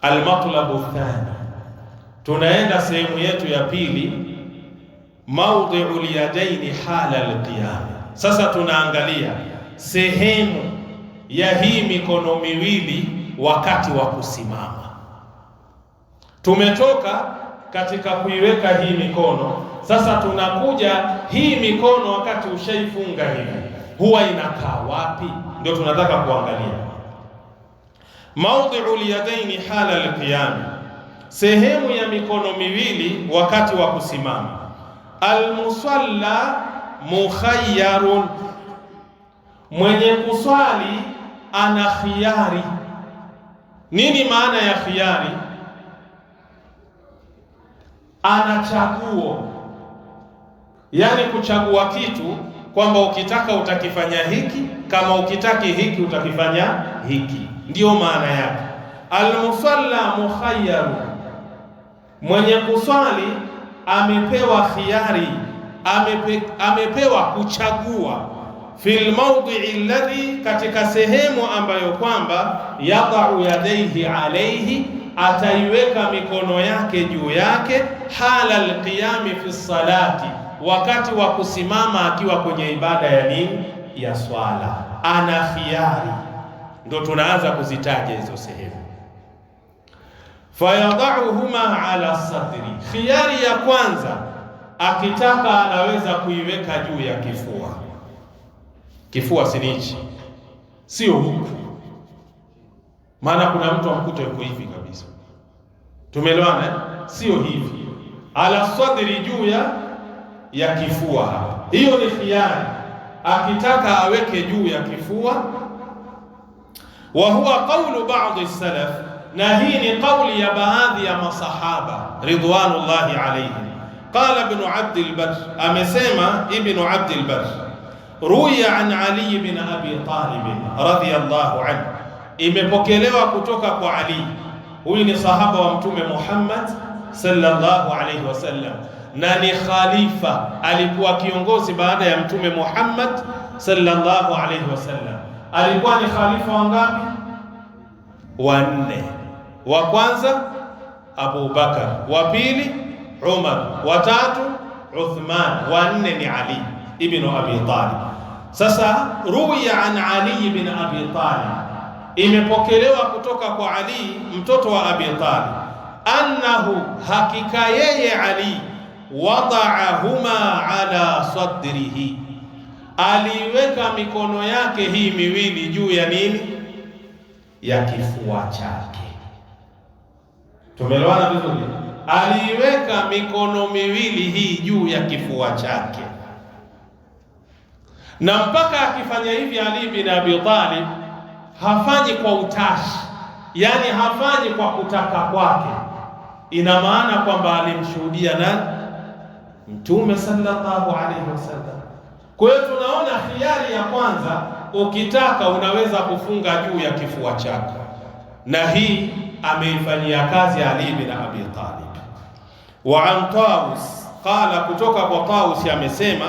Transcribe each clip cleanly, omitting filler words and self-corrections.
Almatlabu thani, tunaenda sehemu yetu ya pili, mawdhi'u liyadaini hala alqiyam. Sasa tunaangalia sehemu ya hii mikono miwili wakati wa kusimama. Tumetoka katika kuiweka hii mikono, sasa tunakuja hii mikono wakati ushaifunga hivi huwa inakaa wapi? Ndio tunataka kuangalia. Mawdhi'u liyadaini hala alqiyam, sehemu ya mikono miwili wakati wa kusimama. Almusalla mukhayyarun, mwenye kuswali ana khiyari. Nini maana ya khiyari? Ana chaguo, yani kuchagua kitu kwamba ukitaka utakifanya hiki, kama ukitaki hiki utakifanya hiki, ndiyo maana yake. Almusalla mukhayyarun, mwenye kuswali amepewa khiyari, amepewa kuchagua. Fil mawdhi'i alladhi, katika sehemu ambayo kwamba yadau yadaihi alayhi, ataiweka mikono yake juu yake. Hala alqiyami fi salati, wakati wa kusimama akiwa kwenye ibada ya nini? Ya swala. Ana khiyari, ndo tunaanza kuzitaja hizo sehemu. Fayadauhuma ala sadri, khiyari ya kwanza, akitaka anaweza kuiweka juu ya kifua. Kifua sinichi, sio huku, maana kuna mtu amkuta yuko hivi kabisa. Tumeelewana? Sio hivi, ala sadri, juu ya kifua hapa. Hiyo ni khiyari, akitaka aweke juu ya kifua. Wa huwa qawlu ba'd salaf, na hii ni kauli ya baadhi ya masahaba ridwanullahi alayhim. Qala ibn Abd al-Barr, amesema ibn Abd al-Barr, ruya an Ali ibn Abi Talib radhiyallahu anhu, imepokelewa kutoka kwa Ali. Huyu ni sahaba wa Mtume Muhammad sallallahu alayhi wasallam, na ni khalifa, alikuwa kiongozi baada ya Mtume Muhammad sallallahu alayhi wasallam. Alikuwa ni khalifa wangapi? Wanne. Wa kwanza Abu Bakar, wa pili Umar, wa tatu Uthman, wa nne ni Ali ibn Abi Talib. Sasa ruya an Ali ibn Abi Talib, imepokelewa kutoka kwa Ali mtoto wa Abi Talib, annahu, hakika yeye Ali, wada'ahuma ala sadrihi, aliweka mikono yake hii miwili juu ya nini? Ya kifua chake. Tumeelewana vizuri? Aliweka mikono miwili hii juu ya kifua chake, na mpaka akifanya hivi Ali bin Abi Talib hafanyi kwa utashi, yani hafanyi kwa kutaka kwake. Ina maana kwamba alimshuhudia nani? Mtume sallallahu alaihi wasallam. Kwa hiyo tunaona khiyari ya kwanza, ukitaka unaweza kufunga juu ya kifua chako, na hii ameifanyia kazi Ali bin Abi Talib. Wa an Tawus qala, kutoka kwa Tawus amesema,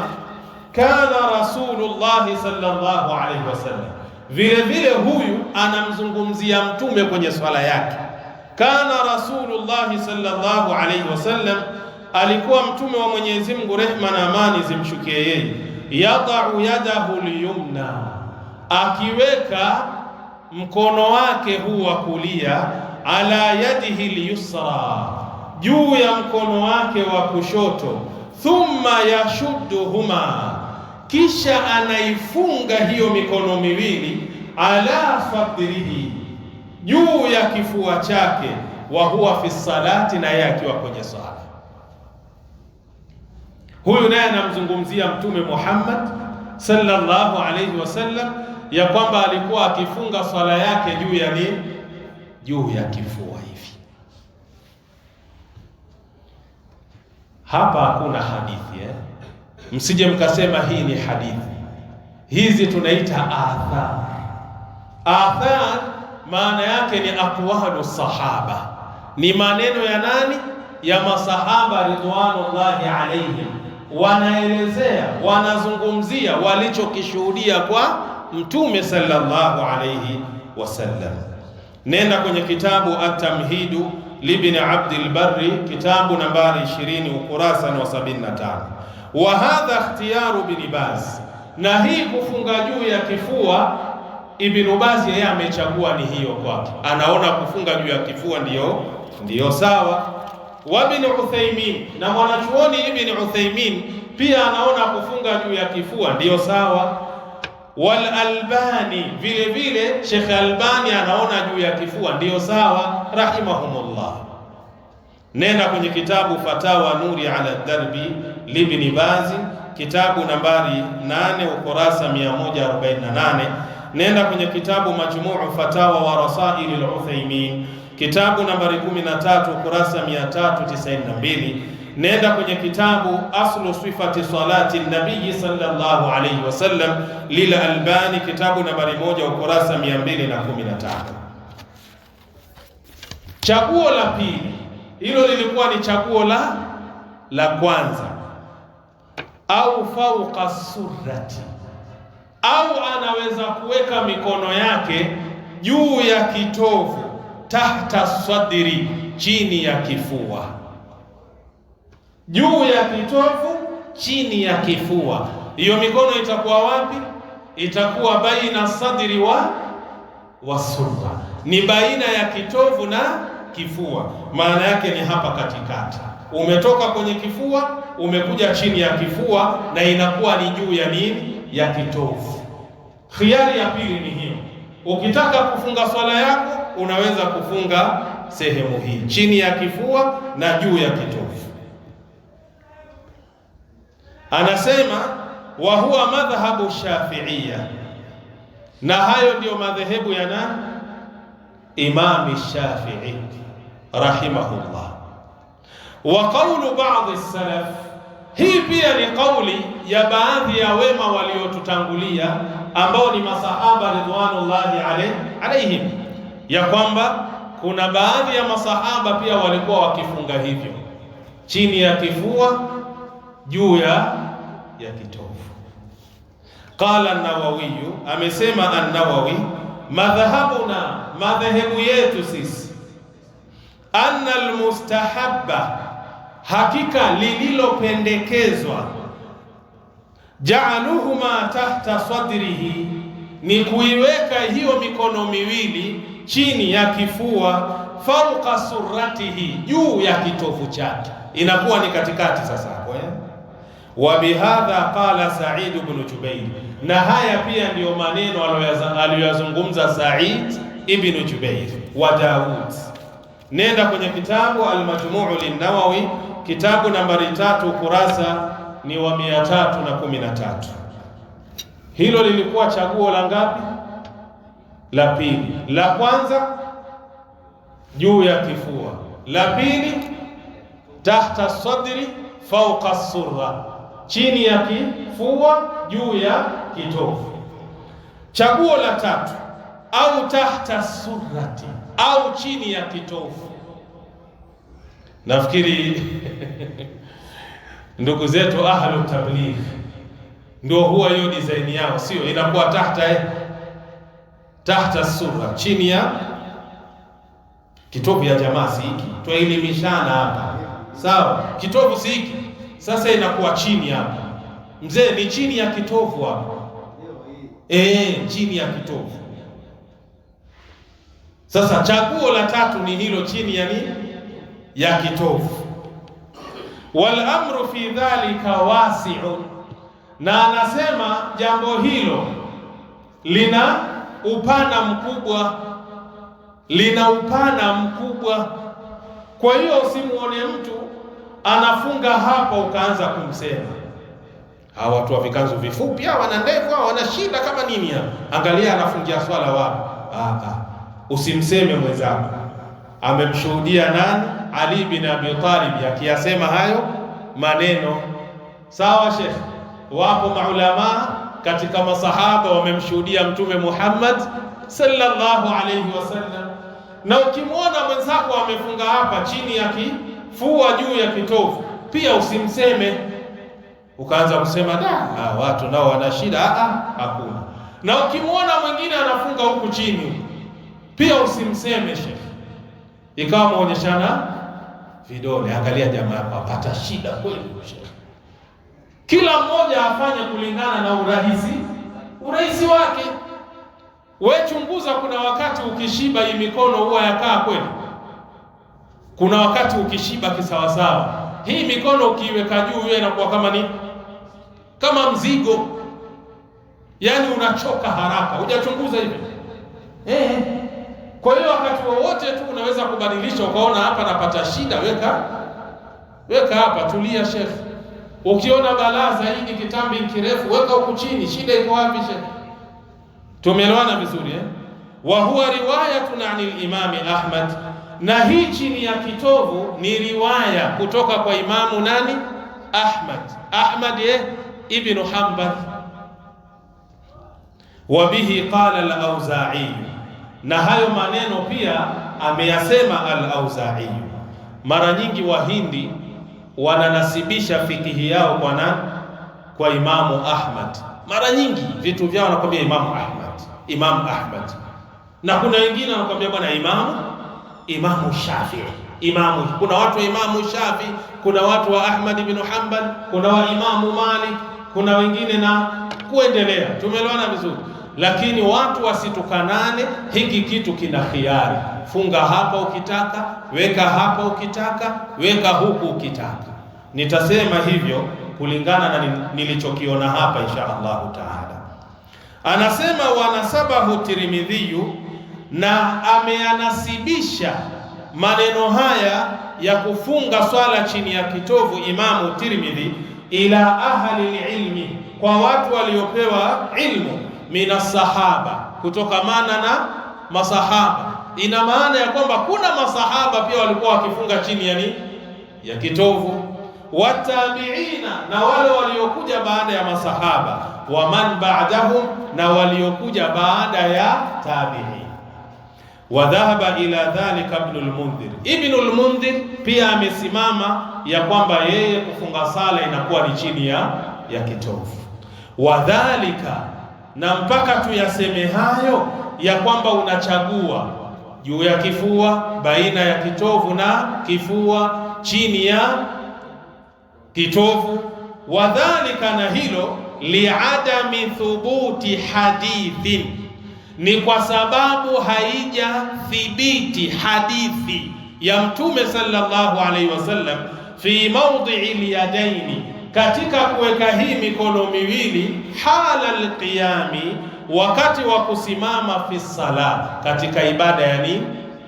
kana Rasulullah sallallahu alaihi wasallam, vile vile huyu anamzungumzia mtume kwenye swala yake. Kana Rasulullah sallallahu alaihi wasallam, alikuwa mtume wa Mwenyezi Mungu, rehma na amani zimshukie yeye, yadau yadahu liyumna, akiweka mkono wake huu wa kulia, ala yadihi liyusra, juu ya mkono wake wa kushoto, thumma yashudduhuma, kisha anaifunga hiyo mikono miwili, ala fadrihi, juu ya kifua chake, wa huwa fi salati, na yeye akiwa kwenye sala. Huyu naye anamzungumzia Mtume Muhammad sallallahu alayhi wasallam, ya kwamba alikuwa akifunga swala yake juu ya nini? Juu ya kifua hivi. Hapa hakuna hadithi msije mkasema hii ni hadithi. Hizi tunaita athar. Athar maana yake ni aqwalu sahaba, ni maneno ya nani? Ya masahaba ridwanullahi alayhim, wanaelezea, wanazungumzia walichokishuhudia kwa Mtume sallallahu alayhi wasallam. nenda kwenye kitabu At-Tamhidu libni Abdil Barri, kitabu nambari 20 ukurasa wa 75. Wa hadha ikhtiyaru Ibn Baz, na hii kufunga juu ya kifua Ibn Baz yeye amechagua ni hiyo kwake, anaona kufunga juu ya kifua ndiyo sawa. Wa Ibn Uthaymin, na mwanachuoni Ibn Uthaymin pia anaona kufunga juu ya kifua ndiyo sawa. Wal Albani, vile vile Sheikh Albani anaona juu ya kifua ndiyo sawa, rahimahumullah. Nenda kwenye kitabu Fatawa Nuri ala Darbi libni Baz, kitabu nambari 8 ukurasa 148. Nenda kwenye kitabu Majmuu Fatawa wa Rasail al-Uthaymin, kitabu nambari 13 ukurasa 392. Nenda kwenye kitabu Aslu Sifati Salati Nabii sallallahu alayhi wasallam lil Albani, kitabu nambari 1 ukurasa 215. Chaguo la pili, hilo lilikuwa ni chaguo la kwanza. Au fauqa surrati, au anaweza kuweka mikono yake juu ya kitovu, tahta sadri, chini ya kifua. Juu ya kitovu, chini ya kifua. Hiyo mikono itakuwa wapi? Itakuwa baina sadri wa surra, ni baina ya kitovu na kifua. Maana yake ni hapa katikati, umetoka kwenye kifua umekuja chini ya kifua, na inakuwa ni juu ya nini? Ya kitovu. Khiari ya pili ni hiyo. Ukitaka kufunga swala yako unaweza kufunga sehemu hii, chini ya kifua na juu ya kitovu. Anasema wa huwa madhhabu Shafi'iyya, na hayo ndio madhehebu ya nani? Imam Shafi'i rahimahullah. Wa qawlu ba'd as-salaf, hii pia ni kauli ya baadhi ya wema waliotutangulia ambao ni masahaba ridwanullahi alaihim, ya kwamba kuna baadhi ya masahaba pia walikuwa wakifunga hivyo, chini ya kifua, juu ya kitovu. Qala an-Nawawi, amesema an-Nawawi, madhhabuna, madhehebu yetu sisi, anna al-mustahabba, hakika lililopendekezwa, ja'aluhuma tahta sadrihi, ni kuiweka hiyo mikono miwili chini ya kifua, fauqa surratihi, juu ya kitovu chake, inakuwa ni katikati sasa hapo. Wa bihadha qala Sa'id ibn Jubair, na haya pia ndiyo maneno aliyozungumza Sa'id ibn Jubair wa Daud. Nenda kwenye kitabu Al-Majmuu lin-Nawawi, kitabu nambari 3 kurasa ni wa 313. Hilo lilikuwa chaguo la ngapi? La pili. La kwanza juu ya kifua, la pili tahta sadri fauqa surra, chini ya kifua juu ya kitovu. Chaguo la tatu, au tahta surrati, au chini ya kitovu. Nafikiri ndugu zetu ahlu tabligh ndio huwa hiyo design yao, sio? Inakuwa tahta surra, chini ya kitovu. Ya jamaa si hiki, tuelimishana hapa, sawa? Kitovu si hiki, sasa inakuwa chini hapa. Mzee, ni chini ya kitovu hapa, chini ya kitovu. Sasa chaguo la tatu ni hilo, chini ya nini? Ya kitovu. Wal amru fi dhalika wasi'un, na anasema jambo hilo lina upana mkubwa, Kwa hiyo usimuone mtu anafunga hapa ukaanza kumsema, hawa watu wa vikanzu vifupi hawa wana ndevu hawa wana shida kama nini hapa, angalia anafungia swala wapi. Usimseme mwenzako. Amemshuhudia nani? Ali bin Abi Talib akiyasema hayo maneno. Sawa Sheikh, wapo maulama katika masahaba wamemshuhudia Mtume Muhammad sallallahu alayhi wasallam. Na ukimwona mwenzako amefunga hapa chini ya kifua juu ya kitovu, pia usimseme ukaanza kusema watu nao wana shida. Hakuna. Na ukimwona mwingine anafunga huku chini, Pia usimseme shekhe ikawa muonyeshana vidole. Angalia jamaa yako apata shida kweli shekhe. Kila mmoja afanye kulingana na urahisi wake. Wewe chunguza, kuna wakati ukishiba hii mikono huwa yakaa kweli. Kuna wakati ukishiba kisawasawa, hii mikono ukiiweka juu hiyo inakuwa kama mzigo, yani unachoka haraka. Hujachunguza hivi? Kwa hiyo wakati wowote tu unaweza kubadilisha, ukaona hapa napata shida, weka hapa, tulia shekhe. Ukiona balaa zaidi, kitambi kirefu, weka huku chini. Shida iko wapi shekhe? Tumeelewana vizuri Wa huwa riwayatun anil Imami Ahmad, na hii chini ya kitovu ni riwaya kutoka kwa Imamu nani? Ahmad ibn Hanbal. Wa bihi qala al-Auza'i, na hayo maneno pia ameyasema al-Auza'i. Mara nyingi Wahindi wananasibisha fikihi yao kwa nani? Kwa Imamu Ahmad. Mara nyingi vitu vyao wanakwambia Imam Ahmad, na kuna wengine wanakwambia bwana Imamu Shafi'i. Kuna watu wa Imamu Shafi'i, kuna watu wa Ahmad ibn Hanbal, kuna wa Imamu Malik, kuna wengine na kuendelea. Tumeelewana vizuri? Lakini watu wasitukanane. Hiki kitu kina khiari. Funga hapa ukitaka, weka hapa ukitaka, weka huku ukitaka. Nitasema hivyo kulingana na nilichokiona hapa insha Allah taala. Anasema wanasabahu Tirmidhi, na ameanasibisha maneno haya ya kufunga swala chini ya kitovu Imamu Tirmidhi ila ahli ilmi, kwa watu waliopewa ilmu, minas sahaba, kutokamana na masahaba. Ina maana ya kwamba kuna masahaba pia walikuwa wakifunga chini ya kitovu, watabiina, na wale waliokuja baada ya masahaba, wa man ba'dahum, na waliokuja baada ya tabi'in. Wa dhahaba ila dhalika Ibn al-Mundhir pia amesimama ya kwamba yeye kufunga sala inakuwa ni chini ya kitovu. Wa dhalika, na mpaka tuyaseme hayo ya kwamba unachagua juu ya kifua, baina ya kitovu na kifua, chini ya kitovu. Wa dhalika, na hilo liadami thubuti hadithin, ni kwa sababu haija thibiti hadithi ya Mtume sallallahu alaihi wasallam fi mawdhi'i al-yadaini, katika kuweka hii mikono miwili, hala al-qiyami, wakati wa kusimama, fi sala, katika ibada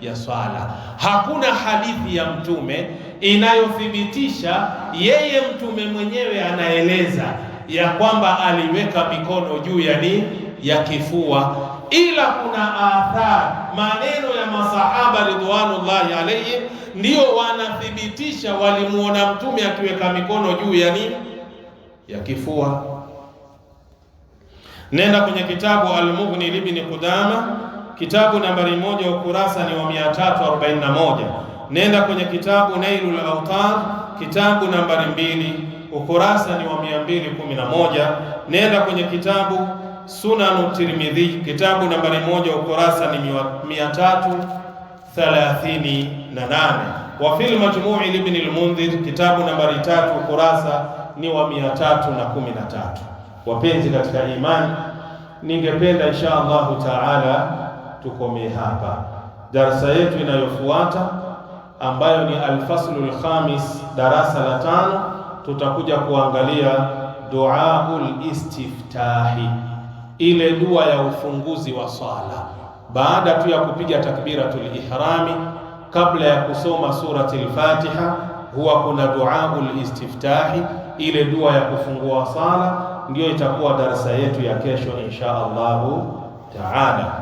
ya swala. Hakuna hadithi ya Mtume inayothibitisha, yeye Mtume mwenyewe anaeleza ya kwamba aliweka mikono juu ya kifua, ila kuna athar, maneno ya masahaba ridwanullahi alayhi ndio wanathibitisha walimuona Mtume akiweka mikono juu ya kifua. Nenda kwenye kitabu Al-Mughni Ibn Qudama, kitabu nambari 1, ukurasa ni wa 341. Nenda kwenye kitabu Nailul Awtar, kitabu nambari 2, ukurasa ni wa 211. Nenda kwenye kitabu Sunanu Tirmidhi, kitabu nambari 1, ukurasa ni 338. Wa fil Majmu'i Ibn al-Mundhir, kitabu nambari 3, ukurasa ni wa 313. Wapenzi katika imani, ningependa insha Allah taala tukomee hapa. Darasa yetu inayofuata ambayo ni al-faslul khamis, darasa la 5, tutakuja kuangalia duaul istiftahi, ile dua ya ufunguzi wa swala baada tu ya kupiga takbiratul ihrami. Kabla ya kusoma surati al-Fatiha huwa kuna duaul istiftahi, ile dua ya kufungua sala. Ndio itakuwa darasa yetu ya kesho insha Allah taala.